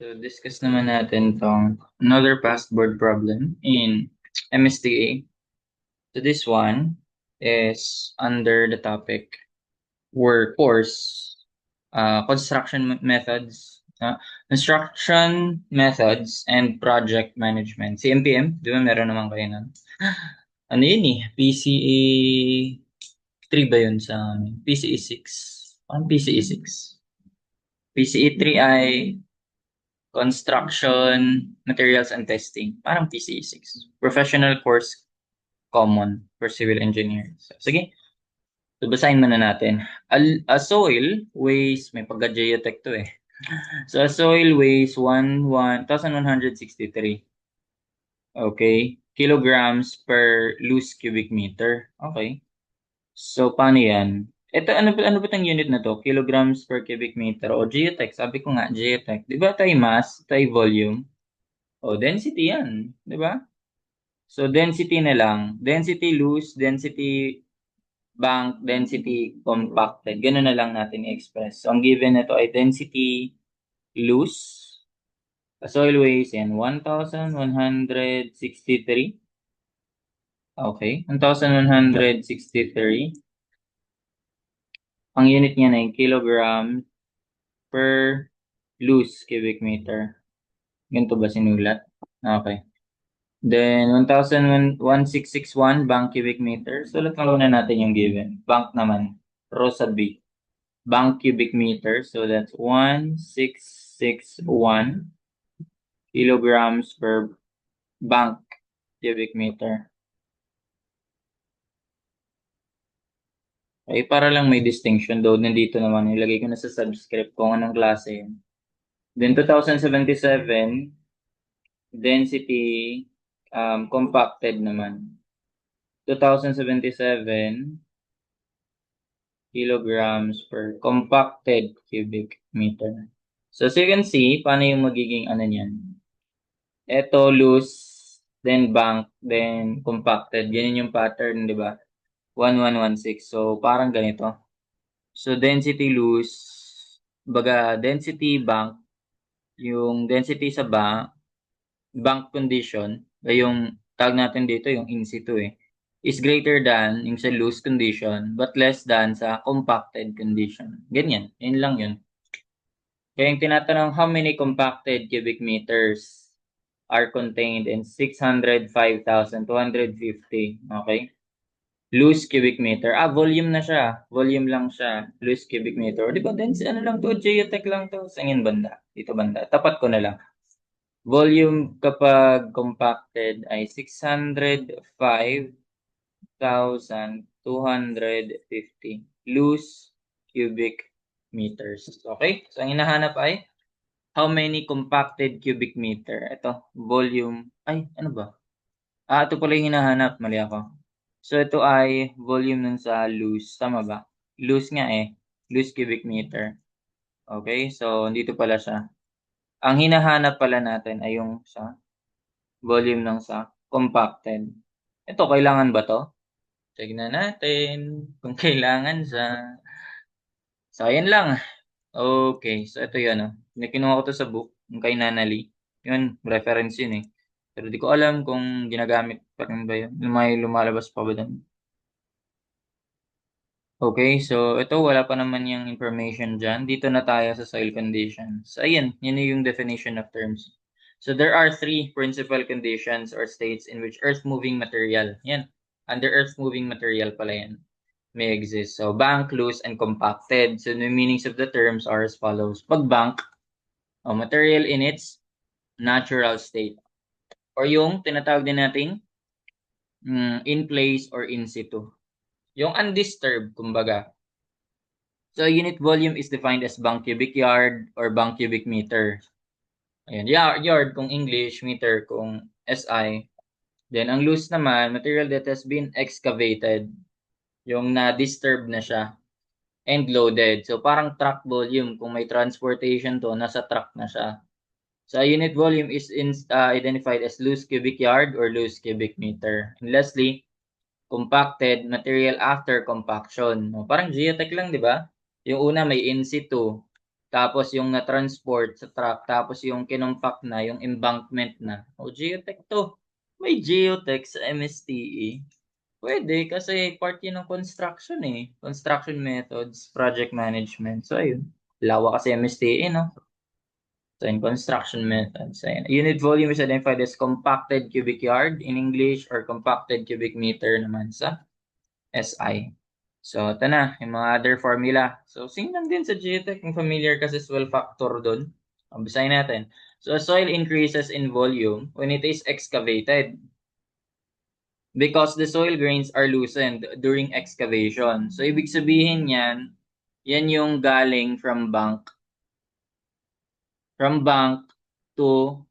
So, discuss naman natin tong another past board problem in MSTA. So, this one is under the topic workforce methods, construction methods and project management. CMPM, di ba meron naman kayo nun? Ano yun eh? PCE 3 ba yun sa amin? PCE 6. Parang PCE 6. PCE 3 ay Construction, Materials and Testing. Parang PCE 6. Professional Course Common for Civil Engineers. So, sige, so basahin muna natin. A soil weighs, may pagka-geotech to eh. So a soil weighs 1,163. Okay. Kilograms per loose cubic meter. Okay. So, paano yan? Ito, ano ba itong unit na to? Kilograms per cubic meter o geotech? Sabi ko nga, geotech. Di ba tayo mass, tayo volume? O, density yan. Di ba? So, density na lang. Density loose, density bank, density compacted. Ganun na lang natin i-express. So, ang given na to ay density loose. Soil weighs yan, 1,163. Okay, 1,163. Ang unit niya ay kilogram per loose cubic meter. Ganito ba sinulat? Okay. Then, 1,1661 bank cubic meter. Sulat lang muna natin yung given. Bank naman. Row sa B. Bank cubic meter. So, that's 1,661 kilograms per bank cubic meter. Okay, para lang may distinction, though nandito naman, ilagay ko na sa subscript kung anong klase yun. Then 2077, density compacted naman. 2077 kilograms per compacted cubic meter. So, as you can see, paano yung magiging ano niyan? Ito loose, then bank, then compacted. Ganyan yung pattern, di ba? 1116. So, parang ganito. So, density loose, baga density bank, yung density sa bank condition, ay yung tag natin dito, yung in situ is greater than yung sa loose condition, but less than sa compacted condition. Ganyan, yun lang yun. Kaya yung tinatanong, how many compacted cubic meters are contained in 605,250? Okay? Loose cubic meter. Volume na siya. Volume lang siya. Loose cubic meter. Di ba, then, ano lang to? Geotech lang to. Sangin banda. Dito banda. Tapat ko na lang. Volume kapag compacted ay 605,250 loose cubic meters. Okay? So, ang hinahanap ay how many compacted cubic meter? Ito, volume. Ay, ano ba? Ito pala yung hinahanap. Mali ako. So, ito ay volume nun sa loose. Tama ba? Loose nga eh. Loose cubic meter. Okay? So, dito pala siya. Ang hinahanap pala natin ay yung sa volume ng sa compacted. Ito, kailangan ba to? Tignan natin kung kailangan sa... So, ayan lang. Okay. So, ito yun. Kinuha ko to sa book. Yung kay Nanali. Yun, reference yun eh. Pero di ko alam kung ginagamit pa rin ba yun. May lumalabas pa ba doon? Okay, so ito wala pa naman yung information dyan. Dito na tayo sa soil conditions. So, ayan, yun yung definition of terms. So there are three principal conditions or states in which earth-moving material, yan, under earth-moving material pala yan, may exist. So bank, loose, and compacted. So the meanings of the terms are as follows. Pag bank, material in its natural state. Or yung tinatawag din natin in place or in situ. Yung undisturbed, kumbaga. So, unit volume is defined as bank cubic yard or bank cubic meter. Ayan, yard kung English, meter kung SI. Then, ang loose naman, material that has been excavated. Yung na-disturb na siya. And loaded. So, parang truck volume. Kung may transportation to, nasa truck na siya. So, unit volume is identified as loose cubic yard or loose cubic meter. And lastly, compacted material after compaction. Parang geotech lang, di ba? Yung una may in situ. tapos yung na-transport sa truck, tapos yung kinumpak na, yung embankment na. O, geotech to. May geotech sa MSTE. Pwede kasi part yun ng construction eh. Construction methods, project management. So, ayun. Lawa kasi MSTE, no? So, in construction methods, ayun. Unit volume is identified as compacted cubic yard in English or compacted cubic meter naman sa SI. So, ito na, yung mga other formula. So, same lang din sa geotech. Yung familiar kasi swell factor doon. Basahin natin. So, soil increases in volume when it is excavated because the soil grains are loosened during excavation. So, ibig sabihin yan, yan yung galing from bank. From bank to,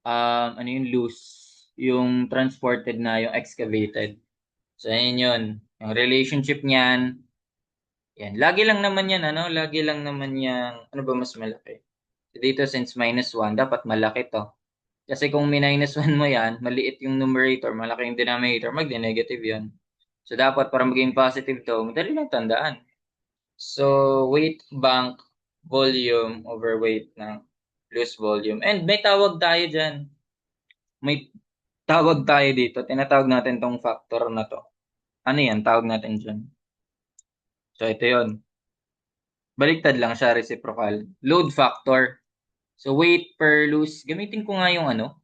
ano yung loose, yung transported na, yung excavated. So, yan yun. Yung relationship niyan, yan. Lagi lang naman yan, ano? Lagi lang naman yan. Ano ba mas malaki? Dito, since -1, dapat malaki to. Kasi kung -1 mo yan, maliit yung numerator, malaki yung denominator, magde-negative yun. So, dapat para maging positive to, madali lang tandaan. So, weight bank volume over weight ng loose volume. And may tawag tayo dyan. May tawag tayo dito. Tinatawag natin tong factor na to. Ano yan? Tawag natin dyan. So, ito yon. Baliktad lang siya, reciprocal. Load factor. So, weight per loose. Gamitin ko nga yung ano,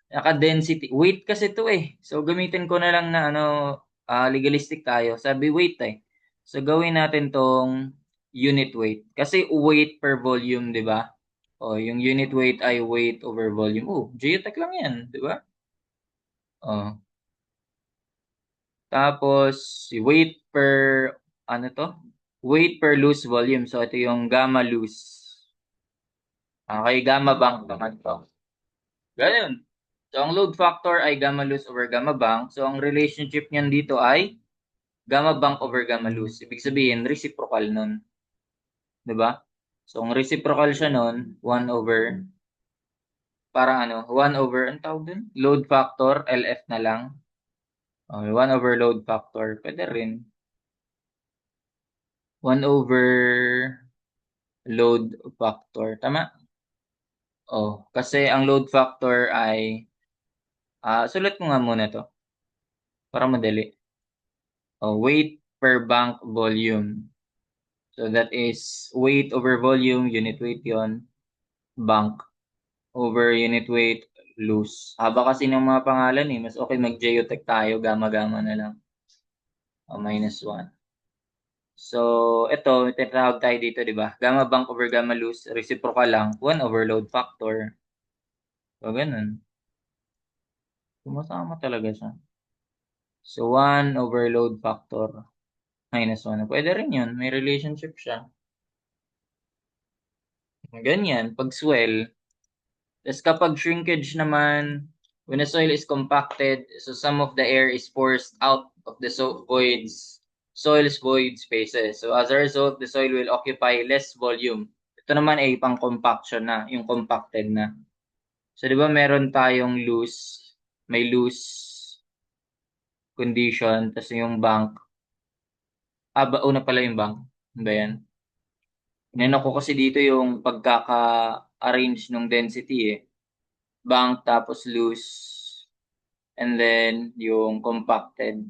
naka-density. Weight kasi to eh. So, gamitin ko na lang na ano, legalistic tayo. Sabi weight eh. So, gawin natin tong unit weight. Kasi weight per volume, di ba? O, yung unit weight ay weight over volume. Oh, geotech lang yan, di ba? Oh. Tapos, weight per, ano to? Weight per loose volume. So, ito yung gamma loose. Okay, gamma bank naman to. Ganun. So, ang load factor ay gamma loose over gamma bank. So, ang relationship niyan dito ay gamma bank over gamma loose. Ibig sabihin, reciprocal nun. 'Di ba? So, ang reciprocal siya nun, 1 over, parang ano, 1 over, ang tawag dun? Load factor, LF na lang. Okay, 1 over load factor. Pwede rin. 1 over load factor. Tama? Oh, kasi ang load factor ay, sulat mo nga muna to para madali. Oh, weight per bank volume. So that is weight over volume, unit weight yon, bank over unit weight, loose. Haba kasi ng mga pangalan eh. Mas okay mag-geotech tayo, gamma-gamma na lang. O, -1. So, ito, tinatawag tayo dito, di ba? Gamma bank over gamma loose, reciprocal lang. 1 over load factor. So, ganun. Sumasama talaga siya. So, 1 over load factor, -1. Pwede rin yun. May relationship siya. Ganyan. Pag swell, tapos kapag shrinkage naman, when the soil is compacted, so some of the air is forced out of the soil's void spaces. So as a result, the soil will occupy less volume. Ito naman ay pang compaction na, yung compacted na. So di ba meron tayong may loose condition, tapos yung bank. Una pala yung bank. Ano ba yan? Inano ko kasi dito yung pagkaka-arrange ng density eh. Bank tapos loose. And then, yung compacted.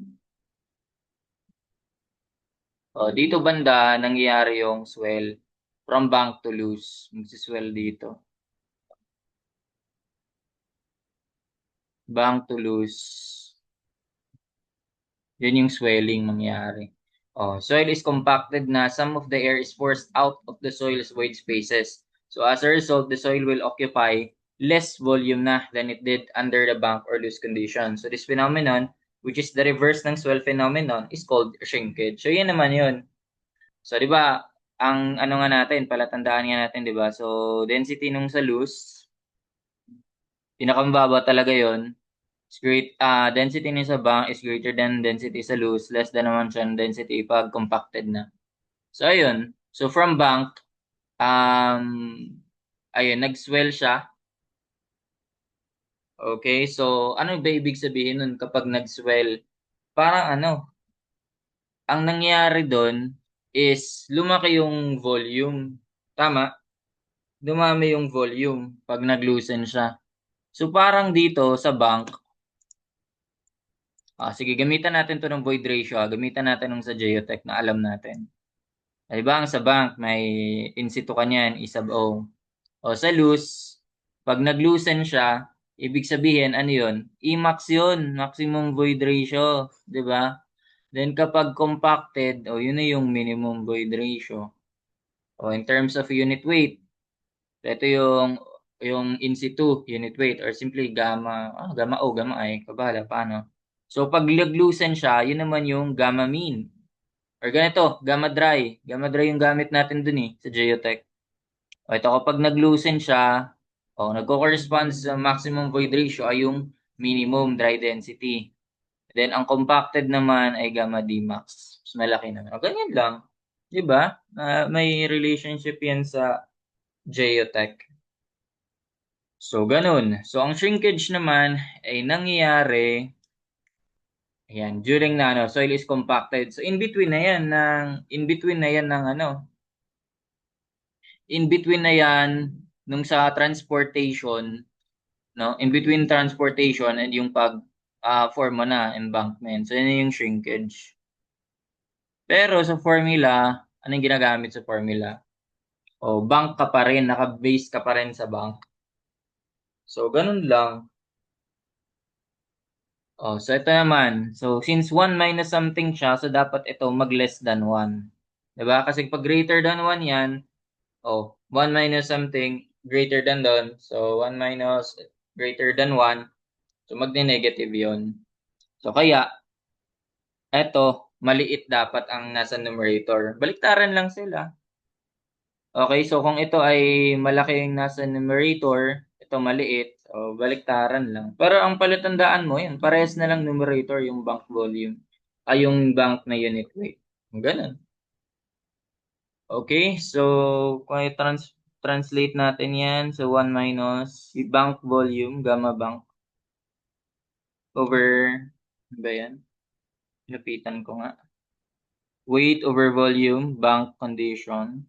O, dito banda, nangyayari yung swell. From bank to loose. Magsiswell dito. Bank to loose. Yun yung swelling mangyayari. Oh, soil is compacted na some of the air is forced out of the soil's void spaces. So as a result, the soil will occupy less volume na than it did under the bank or loose condition. So this phenomenon, which is the reverse ng swell phenomenon, is called shrinkage. So yan naman yun. So 'di ba, ang ano nga natin, palatandaan nga natin 'di ba? So density nung sa loose, pinakamababa talaga 'yon. Density niya sa bank is greater than density sa loose, less than naman siya ng density pag compacted na. So, ayun. So, from bank, um, ayun, nag-swell siya. Okay, so, ano ba ibig sabihin nun kapag nag-swell? Parang ano, ang nangyayari doon is lumaki yung volume. Tama? Dumami yung volume pag nag-loosen siya. So parang dito sa bank, sige gamitan natin to ng void ratio. Gamitan natin ng sa geotech na alam natin. Di ba ang sa bank may in situ kanyan, E sub O. O sa loose, pag nag-loosen siya, ibig sabihin ano yun? Emax yun, maximum void ratio, di ba? Then kapag compacted, yun na yung minimum void ratio. O in terms of unit weight, ito yung in situ unit weight or simply gamma I, kabahala, paano? So pag nag-loosen siya, yun naman yung gamma mean. Or ganito, gamma dry. Gamma dry yung gamit natin dun sa geotech. O ito kapag nag-loosen siya, nagko-correspond sa maximum void ratio ay yung minimum dry density. Then ang compacted naman ay gamma D max. Mas malaki naman. O ganyan lang. 'Di ba? May relationship yan sa geotech. So ganun. So ang shrinkage naman ay nangyayari ayan, during na soil is compacted. So in between na yan ng in between na yan nung sa transportation, no? In between transportation and yung pag form mo na embankment. So yun yung shrinkage. Pero sa formula, anong ginagamit sa formula? Bank ka pa rin, naka-base ka pa rin sa bank. So ganun lang. So ito naman. So since 1 minus something siya, so dapat ito mag less than 1. 'Di ba? Kasi pag greater than 1 yan, 1 minus something greater than doon. So 1 minus greater than 1. So magne-negative 'yon. So kaya eto maliit dapat ang nasa numerator. Baliktaran lang sila. Okay, so kung ito ay malaki yung nasa numerator, ito maliit, so baliktaran lang. Pero ang palatandaan mo, yan, parehas na lang numerator yung bank volume, ay yung bank na unit weight. Ganun. Okay, so kung translate natin yan, so 1 minus bank volume, gamma bank, over, ano ba yan? Lapitan ko nga. Weight over volume, bank condition.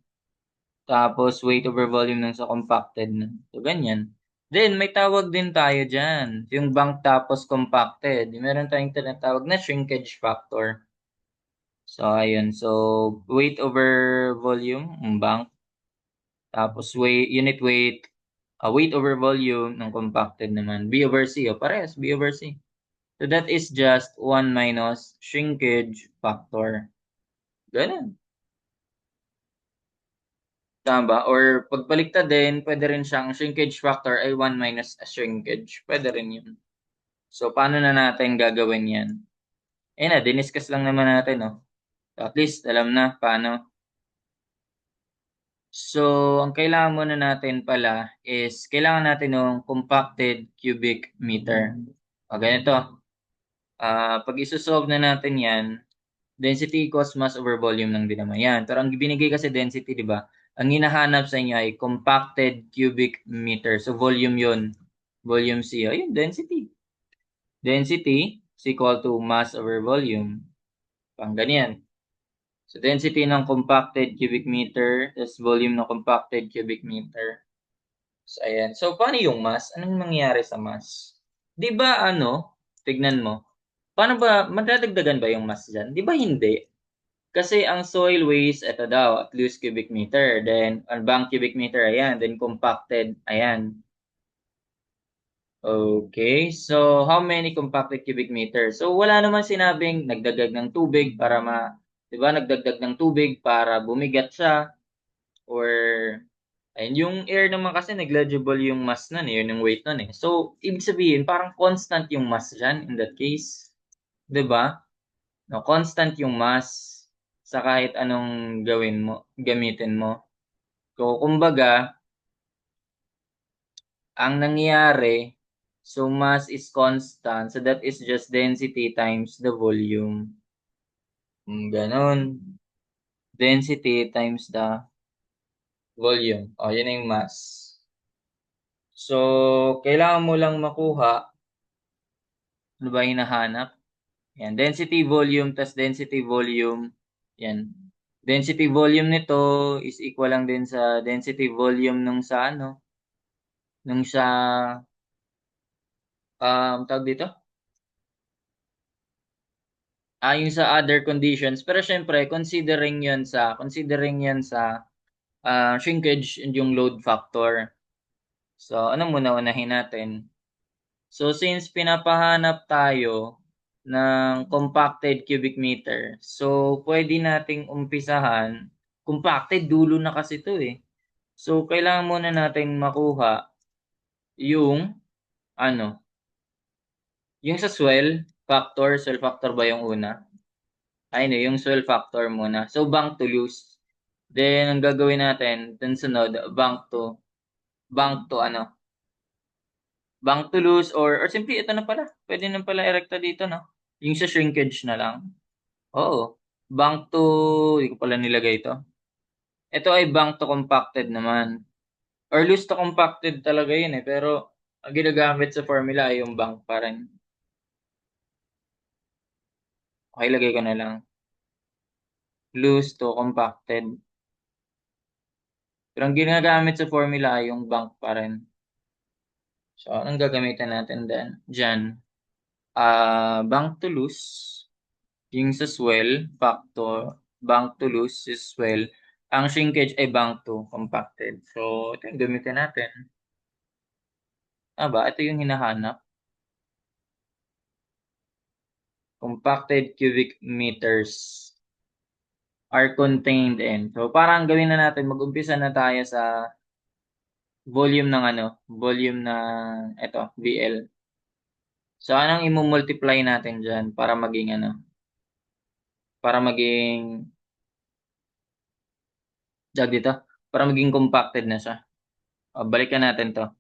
Tapos weight over volume ng sa compacted na. So, ganyan. Then, may tawag din tayo dyan. Yung bank tapos compacted. Meron tayong tinatawag na shrinkage factor. So, ayun. So, weight over volume, ng bank. Tapos, weight over volume ng compacted naman. B over C. Parehas, B over C. So, that is just 1 minus shrinkage factor. Ganun. Tama ba? Or pagbaliktad din, pwede rin siyang shrinkage factor ay 1 minus a shrinkage. Pwede rin yun. So, paano na natin gagawin yan? Diniscuss lang naman natin, no? So, at least, alam na paano. So, ang kailangan muna natin pala is, kailangan natin ng compacted cubic meter. O, ganito. Pag isosolve na natin yan, density equals mass over volume lang din naman yan. Pero ang binigay kasi density, di ba? Ang hinahanap sa inyo ay compacted cubic meter. So, volume yun. Volume C. Ayun, density. Density is equal to mass over volume. Pang ganyan. So, density ng compacted cubic meter is volume ng compacted cubic meter. So, ayan. So, paano yung mass? Anong nangyayari sa mass? Di ba tignan mo, paano ba, madadagdagan ba yung mass dyan? Di ba hindi? Kasi ang soil weighs, ito daw, at loose cubic meter. Then, ang bank cubic meter, ayan. Then, compacted, ayan. Okay, so how many compacted cubic meters? So, wala naman sinabing nagdagdag ng tubig para di ba, nagdagdag ng tubig para bumigat siya. Or, ayun, yung air naman kasi negligible yung mass nun yun yung weight nun So, ibig sabihin, parang constant yung mass dyan in that case. Di ba? No, constant yung mass sa kahit anong gamitin mo. So, kumbaga, ang nangyayari, so mass is constant, so that is just density times the volume. Ganon. Density times the volume. Yun na yung mass. So, kailangan mo lang makuha, ano ba hinahanap? Yan, density volume tas density volume. Yan. Density volume nito is equal lang din sa density volume nung sa ano, nung sa tawag dito? Yung sa other conditions. Pero syempre, considering 'yan sa shrinkage and yung load factor. So, ano muna unahin natin? So, since pinapahanap tayo ng compacted cubic meter, so pwede nating umpisahan, compacted dulo na kasi 'to eh. So, kailangan muna natin makuha yung ano, yung sa swell factor ba yung una? Ay, no, yung swell factor muna. So, bank to loose. Then, ang gagawin natin, dun sunod, bank to ano, bank to loose or simply ito na pala. Pwede na pala erekta dito, no? Yung sa shrinkage na lang. Oo. Bank to, hindi ko pala nilagay ito. Ito ay bank to compacted naman. Or loose to compacted talaga yun eh. Pero, ang ginagamit sa formula ay yung bank pa rin. Okay, lagay ko na lang. Loose to compacted. Pero ang ginagamit sa formula ay yung bank pa rin. So, anong gagamitan natin dyan? Bank to loose. Yung sa swell factor, bank to loose is swell. Ang shrinkage ay bank to compacted. So, ito yung gamitin natin. Ba? Ito yung hinahanap. Compacted cubic meters are contained in. So, parang gawin na natin, mag-umpisa na tayo sa volume ng volume na ito, VL. So, anong i-multiply natin dyan para maging, dito, para maging compacted na siya. Balikan natin to.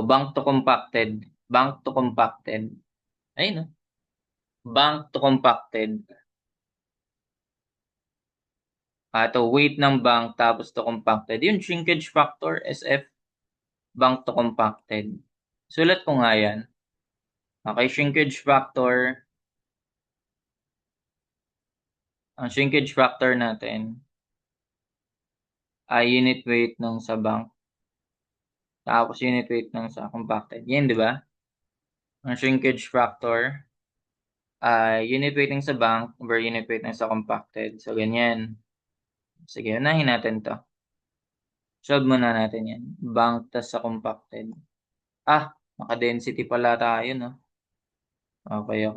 Bank to compacted. Bank to compacted. Ayun, no? Bank to compacted. Ito, weight ng bank tapos to compacted. Yung shrinkage factor, SF, bank to compacted. Sulat ko nga yan. Okay, shrinkage factor. Ang shrinkage factor natin ay unit weight nung sa bank. Tapos unit weight nung sa compacted. Yan, di ba? Ang shrinkage factor ay unit weight ng sa bank over unit weight ng sa compacted. So, ganyan. Sige, unahin natin to. Solve muna natin yan. Bank tas sa compacted. Naka-density pala tayo, no? Okay.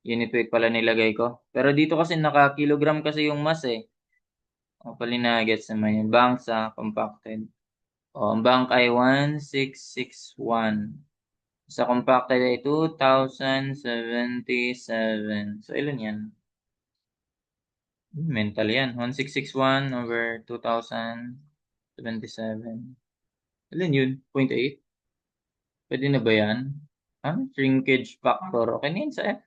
Unit weight pala nilagay ko. Pero dito kasi naka-kilogram kasi yung mass eh. Palinagets naman yung bank sa compacted. Ang bank ay 1661. Sa compacted ay 2077. So, ilan yan? Mental yan. 1661 over 2077. Ilan yun? 0.8? Pwede na ba yan? Shrinkage factor. Okay na yun sa F.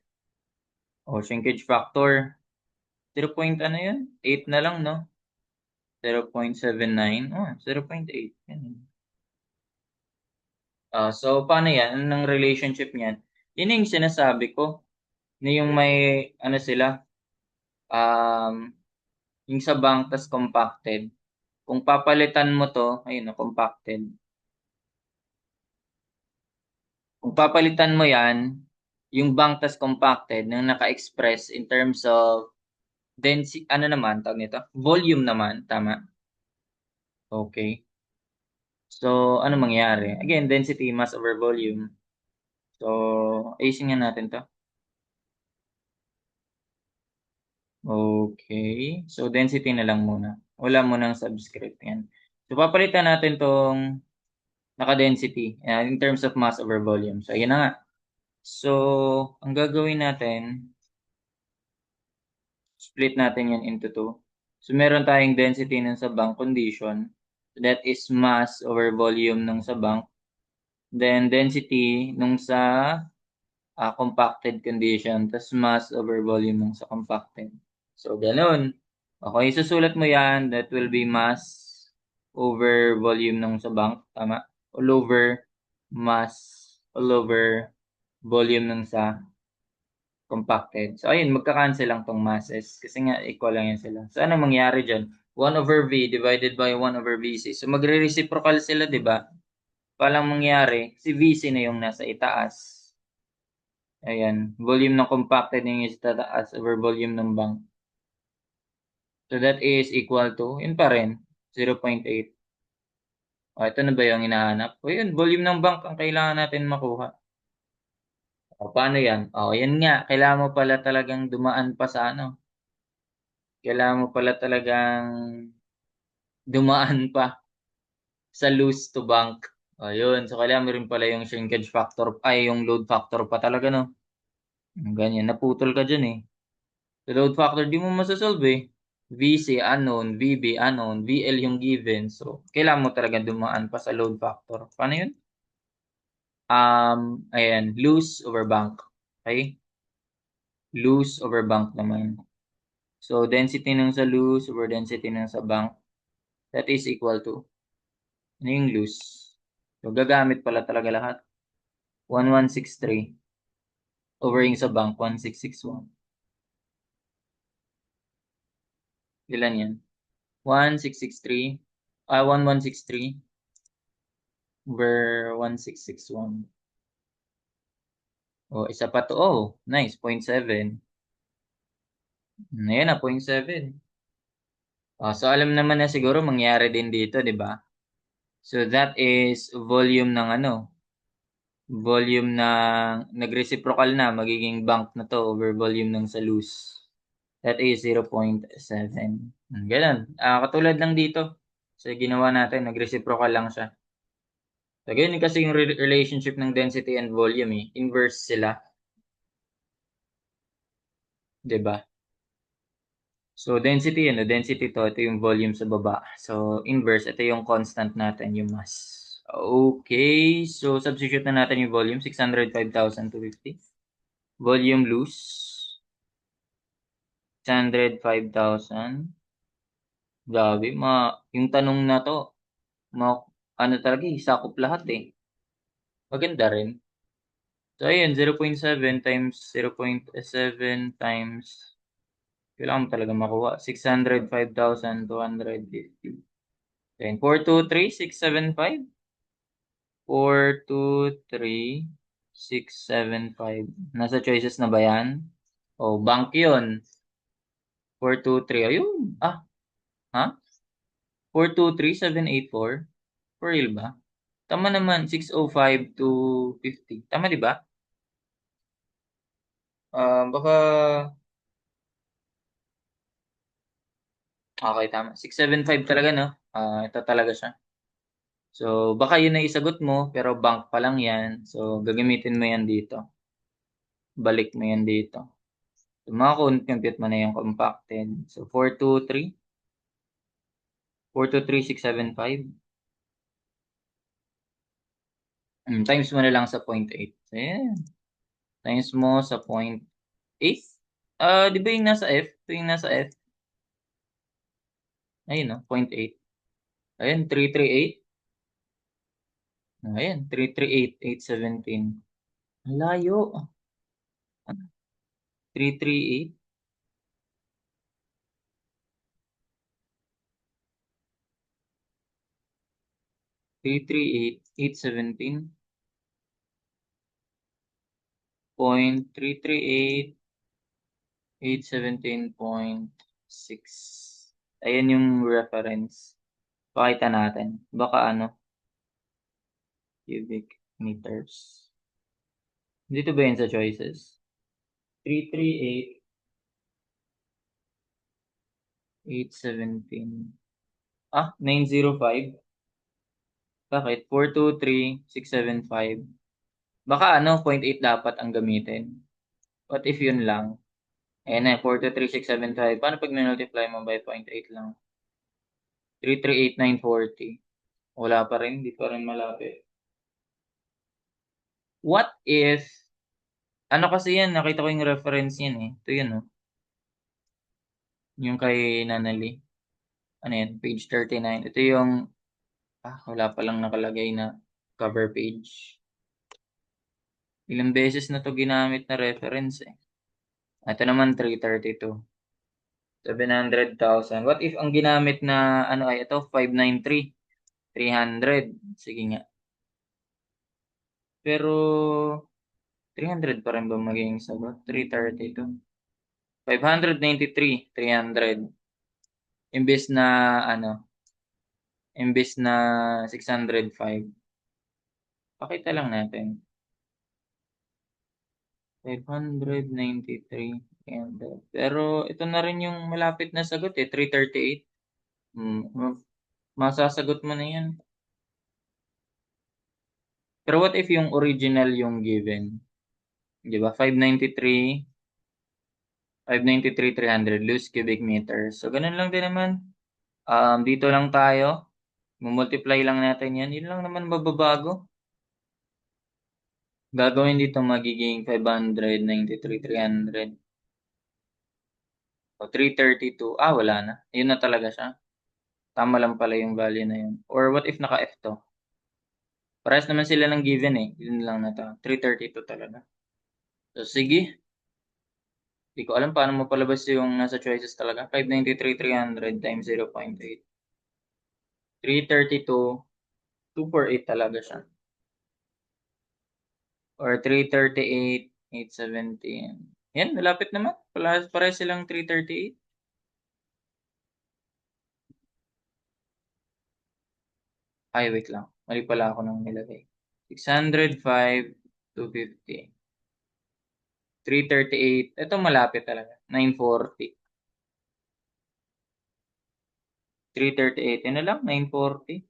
Shrinkage factor. 0 point ano yun? 8 na lang, no? 0.79. 0.8. Yan. So, paano yan? Anong relationship niyan? Yun yung sinasabi ko. Na yung may, ano sila, um, yung sa bank tas compacted. Kung papalitan mo to, ayun, no, compacted. Kung papalitan mo yan, yung bank tas compacted nang naka-express in terms of density, ano naman, tawag nito? Volume naman, tama? Okay. So, ano mangyari? Again, density, mass over volume. So, ayusin nga natin to. Okay. So, density na lang muna. Wala munang subscript yan. So, papalitan natin tong naka-density in terms of mass over volume. So, ayan na nga. So, ang gagawin natin, split natin yan into two. So, meron tayong density ng sa bank condition. So, that is mass over volume nung sa bank. Then, density nung sa compacted condition. Tapos, mass over volume nung sa compacted. So, ganun. Okay, susulat mo yan. That will be mass over volume nung sa bank. Tama? All over mass, all over volume ng sa compacted. So, ayun, magka-cancel lang tong masses kasi nga equal lang yan sila. So, ano mangyari dyan? 1 over V divided by 1 over VC. So, magre-reciprocal sila, di ba? Palang mangyari, si VC na yung nasa itaas. Ayan, volume ng compacted yung sa itaas over volume ng bank. So, that is equal to, yun pa rin, 0.8. O, ito na ba yung hinahanap? O, yun, volume ng bank ang kailangan natin makuha. O, paano yan? O, yan nga, kailangan mo pala talagang dumaan pa sa ano. Kailangan mo pala talagang dumaan pa sa loose to bank. O, yun. So, kailangan mo rin pala yung shrinkage factor, ay, yung load factor pa talaga, no? Ganyan, naputol ka dyan eh. So, load factor, di mo masasolve eh. VC unknown, VB unknown, VL yung given. So, kailangan mo talaga dumaan pa sa load factor. Paano yun? Ayan, loose over bank. Okay? Loose over bank naman. So, density nung sa loose over density nung sa bank, that is equal to, ano yung loose? So, gagamit pala talaga lahat. 1163 over yung sa bank, 1661. Ilan yan? 1663, 1163 over 1661. Oh, isa pa to. Oh, nice. 0.7. Ayan na, 0.7. Oh, so, alam naman na siguro mangyari din dito, di ba? So, that is volume ng ano? Volume ng nag-reciprocal na. Magiging bank na to over volume ng sa loose. That is 0.7. Ganun. Katulad lang dito. So, ginawa natin, nag-reciprocal lang siya. So, ganyan kasi yung relationship ng density and volume eh. Inverse sila. 'Di ba? So, density yun. Density to. Ito yung volume sa baba. So, inverse. Ito yung constant natin, yung mass. Okay. So, substitute na natin yung volume. 605,250. Volume loose. 605,000. Grabe. Yung tanong na to, ma, ano talaga eh, sakop lahat eh. Maganda rin. So, ayun, 0.7 times 0.7 times, kailangan mo talaga makuha, 605,250. Then, 423,675. 423,675. Nasa choices na ba yan? O, bank yun. 423. Ayun. Ha? 423,784. For real ba? Tama naman, 605 to 50. Tama, di ba? Baka, okay, tama. 675 talaga, no? Ito talaga siya. So, baka yun na isagot mo, pero bank pa lang yan. So, gagamitin mo yan dito. Balik mo yan dito. So, compute mo na yung compacted. So, 423. 423,675. Times mo na lang sa 0.8. So, yan. Times mo sa 0.8. Di ba yung nasa F? Ito yung nasa F. Ayun, no? 0.8. Ayun, 338. Ayan, 338,817. Ang layo. 338. 338,817. 338,817.6. Ayan yung reference. Pakita natin. Baka ano, cubic meters. Dito ba yun sa choices? 338,817. 905. Bakit? 423,675. Baka ano, 0.8 dapat ang gamitin. What if yun lang? Ayan na, 423,675. Paano pag minultiply mo by 0.8 lang? 338,940. Wala pa rin, di pa rin malapit. What if, ano kasi yan, nakita ko yung reference yan eh. Ito yun oh. Yung kay Nanali. Ano yan, page 39. Ito yung, wala pa lang nakalagay na cover page. Ilang beses na to ginamit na reference eh. Ito naman 332. 700,000. What if ang ginamit na ano ay ito 593, 300. Sige nga. Pero 300 pa rin ba magiging sagot? 332. 593, 300. Imbes na ano, imbes na 605. Pakita lang natin. 593, 300. Pero ito na rin yung malapit na sagot eh, 338. Masasagot mo na yan. Pero what if yung original yung given? Di ba? 593, 300 loose cubic meters. So, ganun lang din naman. Dito lang tayo. Multiply lang natin yan. Yun lang naman mababago. Gagawin dito magiging 593, 300. O 332. Wala na. Yun na talaga siya. Tama lang pala yung value na yun. Or what if naka-F to? Parehas naman sila ng given eh. Yun lang na to. 332 talaga. So, sige. Hindi ko alam paano mo palabas yung nasa choices talaga. 593, 300 times 0.8. 332, 248 talaga siya. Or 338, 817. Yan, malapit naman. Parehas silang 338. Ay, wait lang. Mali pala ako nang nilagay. 605, 250. 338. Ito malapit talaga. 940. 338. Yan na lang, 940.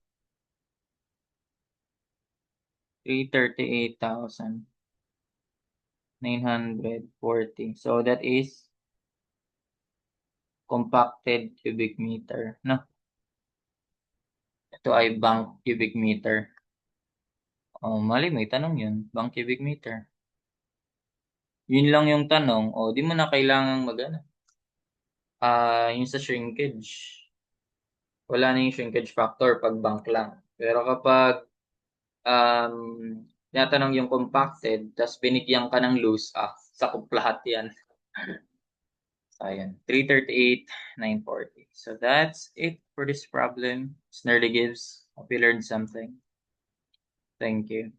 338,940. So that is compacted cubic meter. No? Ito ay bank cubic meter. Mali, may tanong yun. Bank cubic meter. Yun lang yung tanong. Di mo na kailangang magana. Yung sa shrinkage. Wala na yung shrinkage factor pag bank lang. Pero kapag um, tinatanong yung compacted, tapos binigyan ka ng loose, sakop lahat yan. Ayan, 338, 940. So that's it for this problem. Snurly gives. Hope you learned something. Thank you.